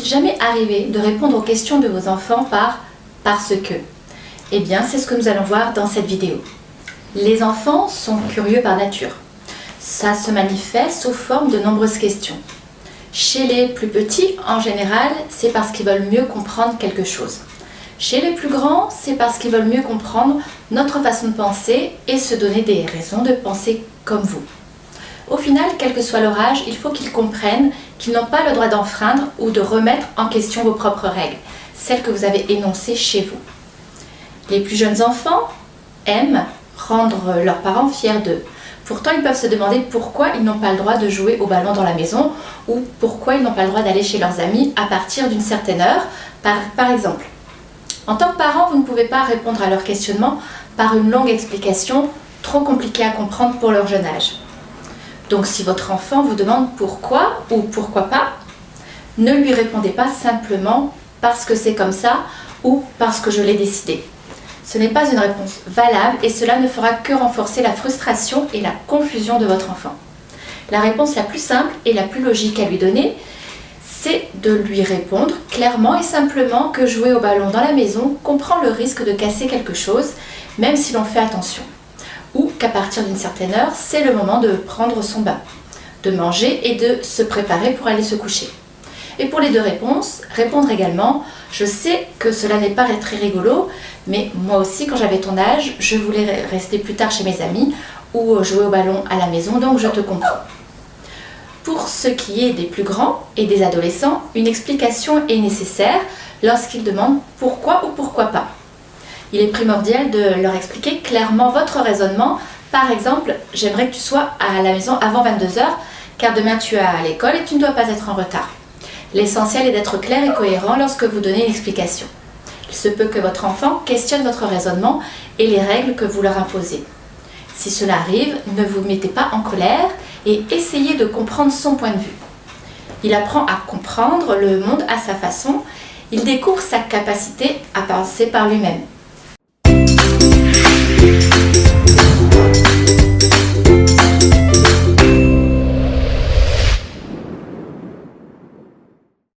est-il jamais arrivé de répondre aux questions de vos enfants par « parce que ». Eh bien, c'est ce que nous allons voir dans cette vidéo. Les enfants sont curieux par nature. Ça se manifeste sous forme de nombreuses questions. Chez les plus petits, en général, c'est parce qu'ils veulent mieux comprendre quelque chose. Chez les plus grands, c'est parce qu'ils veulent mieux comprendre notre façon de penser et se donner des raisons de penser comme vous. Au final, quel que soit leur âge, il faut qu'ils comprennent qu'ils n'ont pas le droit d'enfreindre ou de remettre en question vos propres règles, celles que vous avez énoncées chez vous. Les plus jeunes enfants aiment rendre leurs parents fiers d'eux. Pourtant, ils peuvent se demander pourquoi ils n'ont pas le droit de jouer au ballon dans la maison ou pourquoi ils n'ont pas le droit d'aller chez leurs amis à partir d'une certaine heure, par exemple. En tant que parent, vous ne pouvez pas répondre à leurs questionnements par une longue explication trop compliquée à comprendre pour leur jeune âge. Donc si votre enfant vous demande pourquoi ou pourquoi pas, ne lui répondez pas simplement parce que c'est comme ça ou parce que je l'ai décidé. Ce n'est pas une réponse valable et cela ne fera que renforcer la frustration et la confusion de votre enfant. La réponse la plus simple et la plus logique à lui donner, c'est de lui répondre clairement et simplement que jouer au ballon dans la maison comprend le risque de casser quelque chose, même si l'on fait attention. Ou qu'à partir d'une certaine heure, c'est le moment de prendre son bain, de manger et de se préparer pour aller se coucher. Et pour les deux réponses, répondre également « Je sais que cela n'est pas très rigolo, mais moi aussi quand j'avais ton âge, je voulais rester plus tard chez mes amis ou jouer au ballon à la maison, donc je te comprends. » Pour ce qui est des plus grands et des adolescents, une explication est nécessaire lorsqu'ils demandent pourquoi ou pourquoi pas. Il est primordial de leur expliquer clairement votre raisonnement. Par exemple, j'aimerais que tu sois à la maison avant 22h car demain tu es à l'école et tu ne dois pas être en retard. L'essentiel est d'être clair et cohérent lorsque vous donnez une explication. Il se peut que votre enfant questionne votre raisonnement et les règles que vous leur imposez. Si cela arrive, ne vous mettez pas en colère et essayez de comprendre son point de vue. Il apprend à comprendre le monde à sa façon, il découvre sa capacité à penser par lui-même.